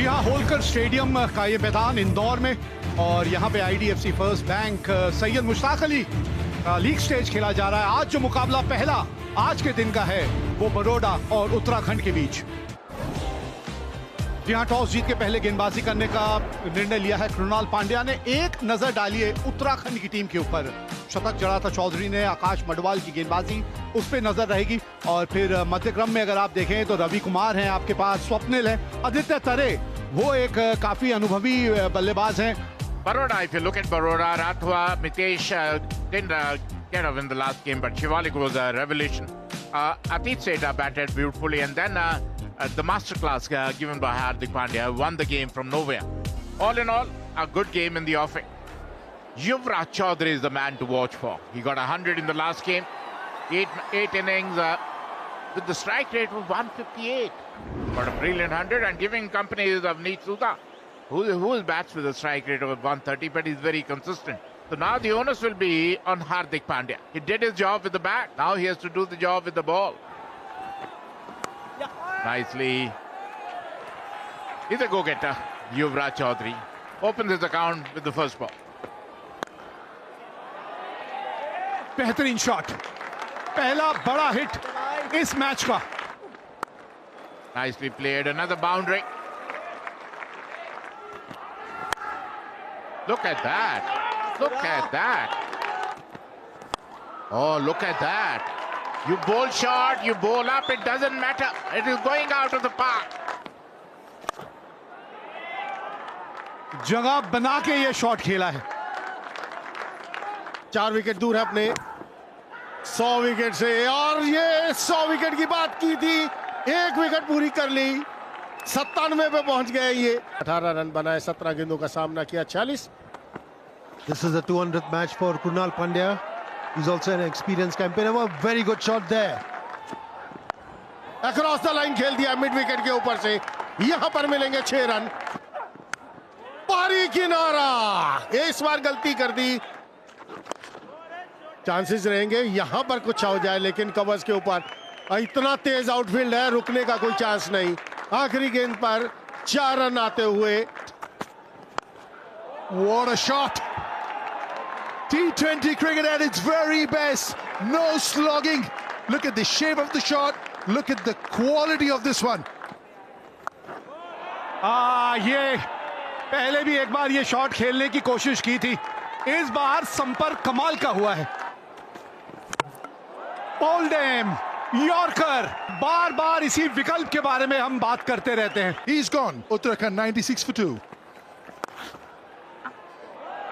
जी हाँ, होलकर स्टेडियम का ये मैदान इंदौर में, और यहाँ पे IDFC first bank Syed Mushtaq Ali league stage खेला जा रहा है। आज जो मुकाबला पहला आज के दिन का है वो बड़ौदा और उत्तराखंड के बीच। जी हाँ, टॉस जीत के पहले गेंदबाजी करने का निर्णय लिया है कृणाल पांड्या ने। एक नजर डालिए उत्तराखंड की टीम के ऊपर। शतक जड़ा था चौधरी ने, आकाश मडवाल की गेंदबाजी उस पर नजर रहेगी। और फिर मध्य क्रम में अगर आप देखें तो रवि कुमार हैं आपके पास, स्वप्निल है, आदित्य तरे वो एक काफी अनुभवी बल्लेबाज हैं। Baroda, if you look at Baroda, Rathwa, Mitesh didn't get up in the last game, but Shivalik was a revelation. Atit Seta batted beautifully, and then the masterclass given by Hardik Pandya won the game from nowhere. All in all, a good game in the offing. Yuvraj Chaudhary is the man to watch for. He got 100 in the last game, eight innings with the strike rate of 158. Got a brilliant 100 and giving company is Avneet Sudha, who bats with a strike rate of 130, but he's very consistent. So now the onus will be on Hardik Pandya. He did his job with the bat. Now he has to do the job with the ball. Nicely. He's a go-getter. Yuvraj Chaudhary opens his account with the first ball. बेहतरीन shot, पहला बड़ा hit इस match का। Nicely played. Another boundary. Look at that. Look at that. Oh, look at that. You bowl short, you bowl up, it doesn't matter. It is going out of the park. जगह बना के ये shot खेला है। 4 wicket दूर है अपने 100 wicket से, और ये 100 विकेट की बात की थी, 1 विकेट पूरी कर ली, 97 पे पहुंच गए। ये 18 रन बनाए, 17 गेंदों का सामना किया, 46। This is the 200th match for Krunal Pandya. He's also an experienced campaigner. A very good shot there. Across the line खेल दिया मिड विकेट के ऊपर से, यहां पर मिलेंगे 6 रन। पारी किनारा, इस बार गलती कर दी। चांसेस रहेंगे यहां पर कुछ हो जाए, लेकिन कवर्स के ऊपर इतना तेज आउटफील्ड है, रुकने का कोई चांस नहीं। आखिरी गेंद पर 4 रन आते हुए। What a shot! T20 cricket at its very best. No slogging. Look at the shape of the shot. Look at the quality of this one. ये पहले भी एक बार ये शॉट खेलने की कोशिश की थी, इस बार संपर्क कमाल का हुआ है। ओल्डेम यॉर्कर, बार बार इसी विकल्प के बारे में हम बात करते रहते हैं। He's gone. Uttarakhand 96 for 2.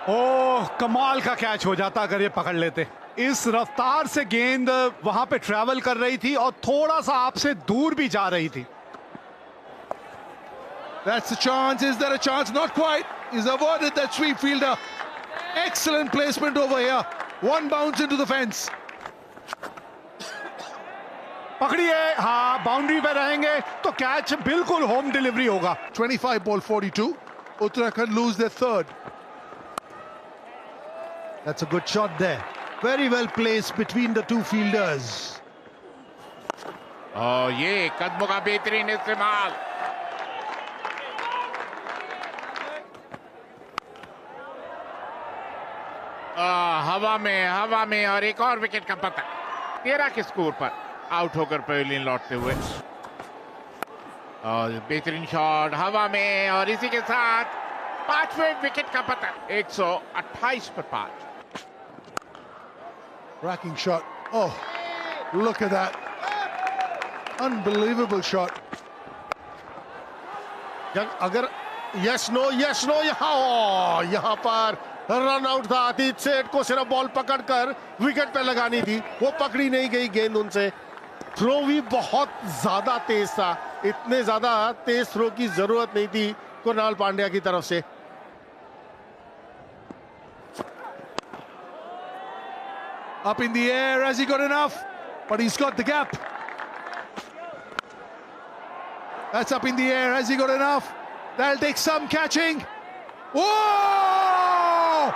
ओह, कमाल का कैच हो जाता अगर ये पकड़ लेते। इस रफ्तार से गेंद वहां पे ट्रैवल कर रही थी और थोड़ा सा आपसे दूर भी जा रही थी। That's the chance. Is there a chance? Not quite. He's avoided that sweep fielder. Excellent placement over here. One bounce into the fence. पकड़िए, हाँ, बाउंड्री पे रहेंगे तो कैच बिल्कुल होम डिलीवरी होगा। 25 ball 42. Uttarakhand lose their third. That's a good shot there. Very well placed between the two fielders. Oh, ये कदमों का बेहतरीन इस्तेमाल। हवा में और एक और विकेट का पता। 13 के स्कोर पर आउट होकर पवेलियन लौटते हुए। और बेहतरीन शॉट हवा में, और इसी के साथ 5वें विकेट का पता। 128 पर 5। Racking shot. Oh, look at that. Unbelievable shot. अगर यस नो यहाँ पर रन आउट था। अतीत सेठ को सिर्फ बॉल पकड़कर विकेट पे लगानी थी, वो पकड़ी नहीं गई गेंद उनसे। थ्रो भी बहुत ज्यादा तेज था, इतने ज्यादा तेज थ्रो की जरूरत नहीं थी कृणाल पांड्या की तरफ से। Up in the air. Has he got enough? But he's got the gap. That's up in the air. Has he got enough? That'll take some catching. Whoa!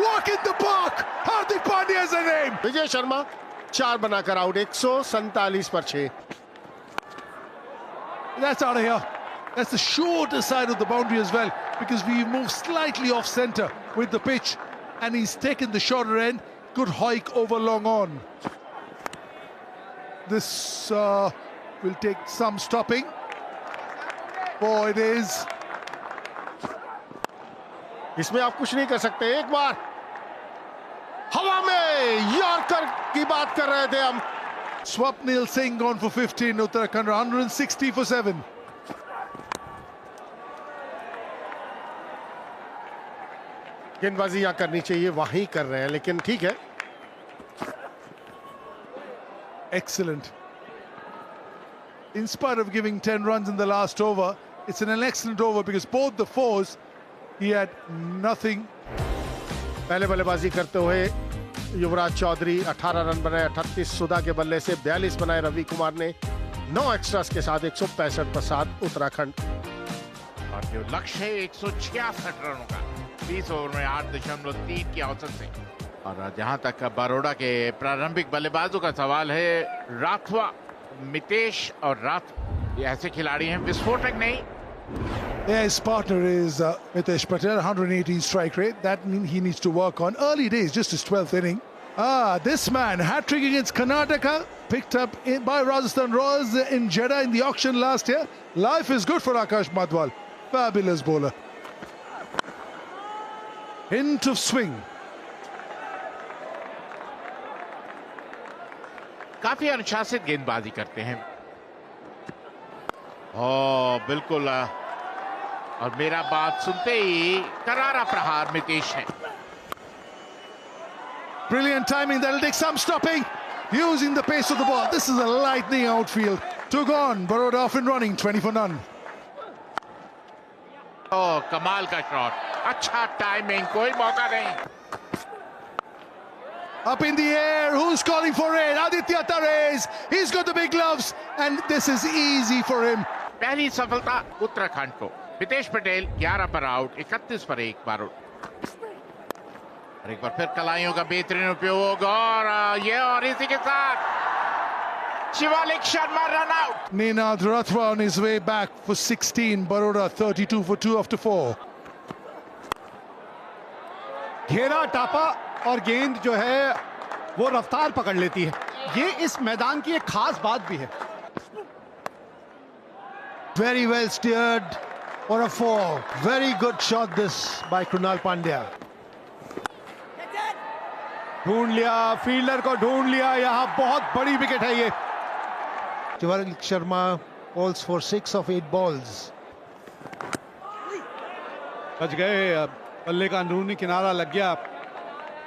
Walk in the park. Hardik Pandya is the name. Vijay Sharma 4 बनाकर out, 147 पर 6। That's out of here. That's the shorter side of the boundary as well, because we move slightly off centre with the pitch, and he's taken the shorter end. Good hike over long on. This will take some stopping. Oh, it is. इसमें आप कुछ नहीं कर सकते. एक बार हवा में yorker की बात कर रहे थे हम. Swapnil Singh gone for 15. Uttarakhand 160 for 7. गेंदबाजी यहाँ करनी चाहिए, वहीं कर रहे हैं, लेकिन ठीक है. Excellent. In spite of giving 10 runs in the last over, it's an excellent over because both the fours, he had nothing. पहले बल्लेबाजी करते हुए युवराज चौधरी 18 रन बनाए. 38 सुधा के बल्ले से 42 बनाए रवि कुमार ने. 9 एक्स्ट्रास के साथ 165 पर साथ उत्तराखंड. और जो लक्ष्य है 166 रनों का 20 ओवर में 8.3 की औसत से. और जहां तक बड़ौदा के प्रारंभिक बल्लेबाजों का सवाल है, राठवा, मितेश और राथ ये ऐसे खिलाड़ी हैं विस्फोटक नहीं. Yeah, his partner is Mitesh Patel, 118 strike rate. That means he needs to work on. Early days, just his 12th inning. This man, hat-trick against Karnataka, picked up by Rajasthan Royals in Jeddah in the auction last year. Life is good for Akash Madhwal. Fabulous bowler. Hint of swing. काफी अनुशासित गेंदबाजी करते हैं. ओ बिल्कुल. और मेरा बात सुनते ही करारा प्रहार मितेश ने. Brilliant timing. That'll take some stopping. Using the pace of the ball. This is a lightning outfield. Took on. Baroda off and running. 20 for none. ओ कमाल का शॉट. अच्छा टाइमिंग, कोई मौका नहीं. Up in the air, who's calling for it? Aditya Tares. He's got the big gloves, and this is easy for him. पहली सफलता उत्तराखंड को. मितेश पटेल 11 पर आउट, 31 पर 1 बार. और एक बार फिर कलाइयों का बेहतरीन उपयोग, और ये और इसी के साथ Shivalik Sharma run out. Ninad Rathwa on his way back for 16. Baroda 32 for 2 after 4. घेरा टापा और गेंद जो है वो रफ्तार पकड़ लेती है. ये इस मैदान की एक खास बात भी है. Very well steered for a 4. Very good shot this by Krunal Pandya. ढूंढ लिया, फील्डर को ढूंढ लिया. यहाँ बहुत बड़ी विकेट है ये. Shivarik Sharma calls for 6 of 8 balls. बच गए. बल्ले का अंदरूनी किनारा लग गया.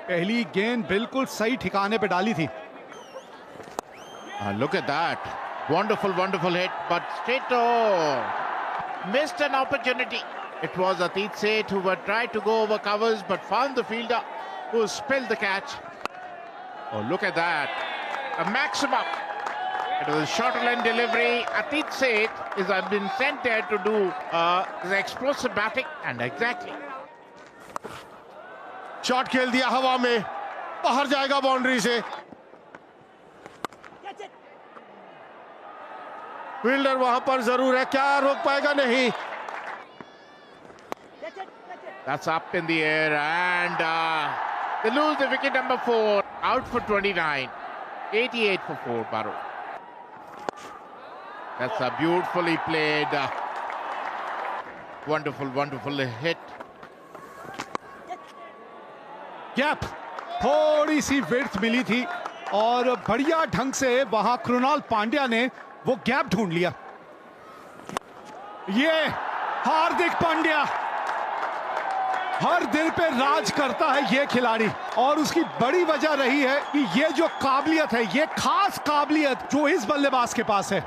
पहली गेंद बिल्कुल सही ठिकाने पे डाली थी. Look at that. Wonderful hit, but straight missed an opportunity. It was Atit Seth who were tried to go over covers but found the fielder who spilled the catch. Oh, look at that. A maximum. It was a shorter line delivery. Atit Seth has been sent there to do the explosive batting, and exactly. Shot खेल दिया हवा में, बाहर जाएगा boundary से. Fielder वहां पर जरूर है, क्या रोक पाएगा? नहीं. That's up in the air, and they lose the wicket number 4. Out for 29. 88 for 4, Baro. That's a beautifully played. Wonderful hit. Gap, थोड़ी सी विड्थ मिली थी और बढ़िया ढंग से वहां कृणाल पांड्या ने वो गैप ढूंढ लिया. ये हार्दिक पांड्या, हर दिल पे राज करता है ये खिलाड़ी, और उसकी बड़ी वजह रही है कि ये जो काबिलियत है, ये खास काबिलियत जो इस बल्लेबाज के पास है.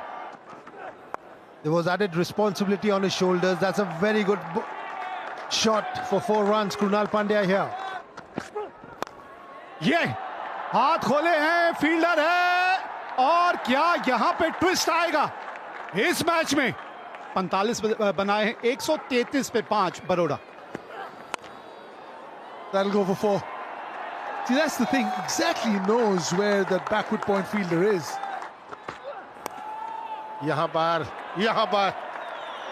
There was added responsibility on his shoulders. That's a very good shot for 4 runs. Krunal Pandya here. ये हाथ खोले हैं, फील्डर है, और क्या यहां पे ट्विस्ट आएगा इस मैच में. 45 बनाए हैं, 133 पे 5 Baroda. That'll go for 4. See, that's the thing. Exactly knows where the backward point fielder is. यहां पर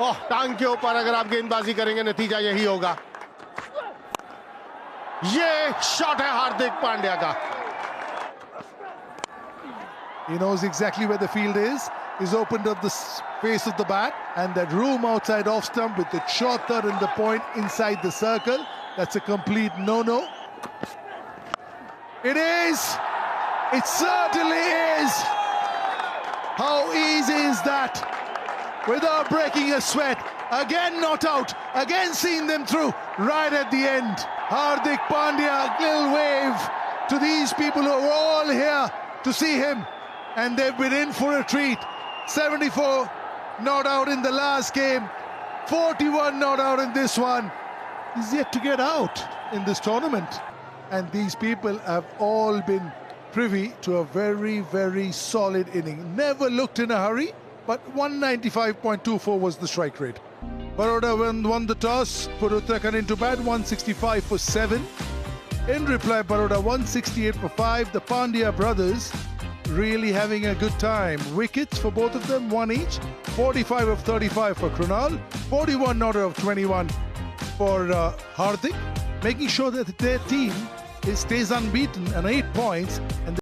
ओह, टांग के ऊपर अगर आप गेंदबाजी करेंगे नतीजा यही होगा। ये शॉट है हार्दिक पांड्या का। He knows exactly where the field is. He's opened up the face of the bat, and that room outside off stump with the short third and the point inside the circle. That's a complete no-no. It is. It certainly is. How easy is that? Without breaking a sweat. Again not out. Again seeing them through right at the end. Hardik Pandya, little wave to these people who are all here to see him. And they've been in for a treat. 74 not out in the last game. 41 not out in this one. He's yet to get out in this tournament. And these people have all been privy to a very, very solid inning. Never looked in a hurry, but 195.24 was the strike rate. Baroda won the toss, put Uttarakhand into bat, 165 for 7. In reply, Baroda 168 for 5. The Pandya brothers really having a good time. Wickets for both of them, one each. 45 of 35 for Krunal, 41 not out of 21 for Hardik, making sure that their team stays unbeaten and 8 points. And